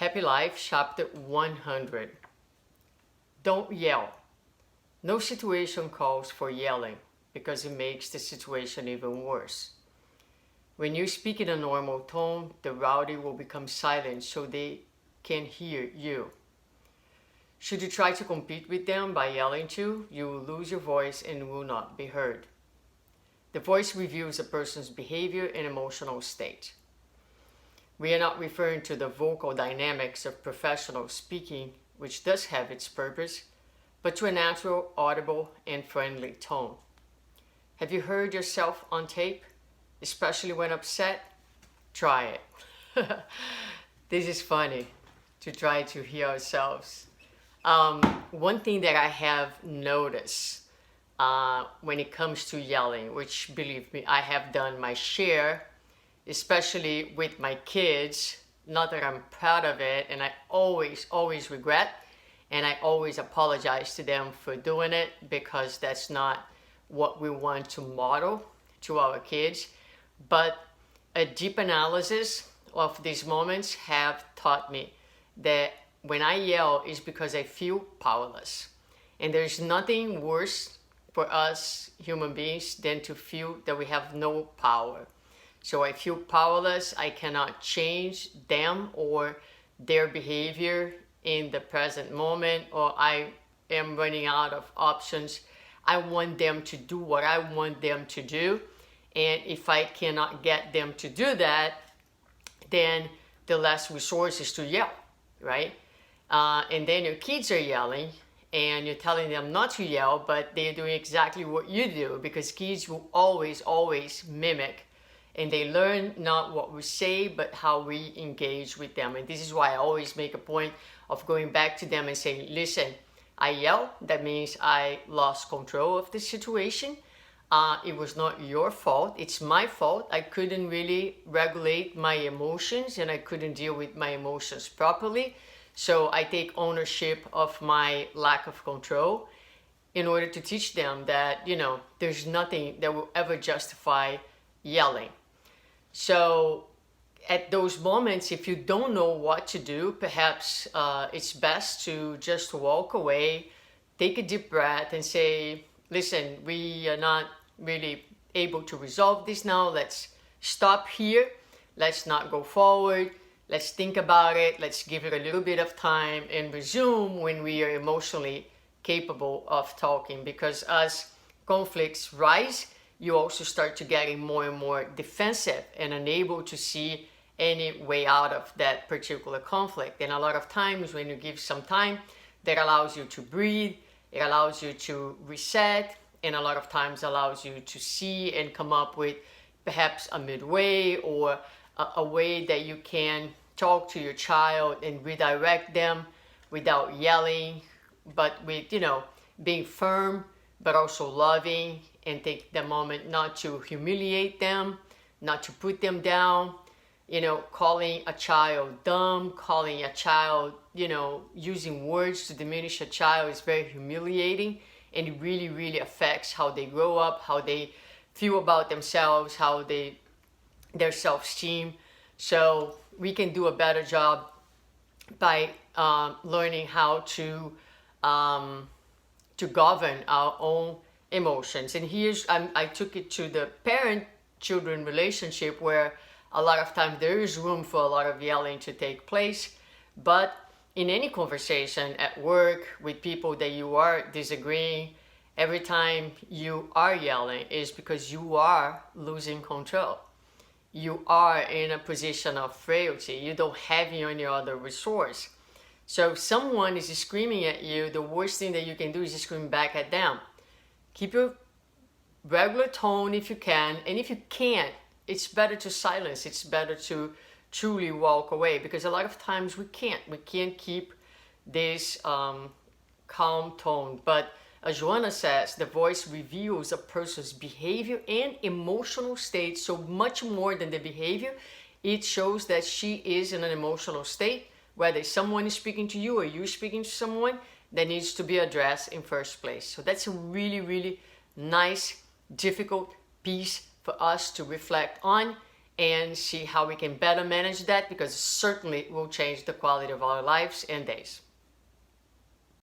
Happy Life, Chapter 100. Don't yell. No situation calls for yelling because it makes the situation even worse. When you speak in a normal tone, the rowdy will become silent so they can hear you. Should you try to compete with them by yelling too, you will lose your voice and will not be heard. The voice reveals a person's behavior and emotional state. We are not referring to the vocal dynamics of professional speaking, which does have its purpose, but to a natural, audible, and friendly tone. Have you heard yourself on tape, especially when upset? Try it. This is funny, to try to hear ourselves. One thing that I have noticed when it comes to yelling, which believe me, I have done my share, especially with my kids, not that I'm proud of it, and I always regret, and I always apologize to them for doing it because that's not what we want to model to our kids. But a deep analysis of these moments have taught me that when I yell is because I feel powerless. And there's nothing worse for us human beings than to feel that we have no power. So I feel powerless. I cannot change them or their behavior in the present moment, or I am running out of options. I want them to do what I want them to do. And if I cannot get them to do that, then the last resource is to yell, right? And then your kids are yelling and you're telling them not to yell, but they're doing exactly what you do, because kids will always mimic. And they learn not what we say, but how we engage with them. And this is why I always make a point of going back to them and saying, listen, I yell, that means I lost control of the situation. It was not your fault, it's my fault. I couldn't really regulate my emotions and I couldn't deal with my emotions properly. So I take ownership of my lack of control in order to teach them that, there's nothing that will ever justify yelling. So at those moments, if you don't know what to do, perhaps it's best to just walk away, take a deep breath and say, listen, we are not really able to resolve this now. Let's stop here. Let's not go forward. Let's think about it. Let's give it a little bit of time and resume when we are emotionally capable of talking. Because as conflicts rise, you also start to getting more and more defensive and unable to see any way out of that particular conflict. And a lot of times when you give some time, that allows you to breathe, it allows you to reset, and a lot of times allows you to see and come up with perhaps a midway or a way that you can talk to your child and redirect them without yelling, but with, being firm, but also loving, and take the moment not to humiliate them, not to put them down. Calling a child dumb, calling a child, using words to diminish a child is very humiliating, and it really affects how they grow up, how they feel about themselves, their self-esteem. So we can do a better job by learning how to govern our own emotions. And I took it to the parent-children relationship, where a lot of times there is room for a lot of yelling to take place. But in any conversation at work with people that you are disagreeing, every time you are yelling is because you are losing control. You are in a position of frailty. You don't have any other resource. So if someone is screaming at you, the worst thing that you can do is scream back at them. Keep your regular tone if you can, and if you can't, it's better to silence. It's better to truly walk away, because a lot of times we can't keep this calm tone. But as Joanna says, the voice reveals a person's behavior and emotional state. So much more than the behavior, it shows that she is in an emotional state, whether someone is speaking to you or you speaking to someone, that needs to be addressed in first place. So that's a really nice, difficult piece for us to reflect on and see how we can better manage that, because certainly it will change the quality of our lives and days.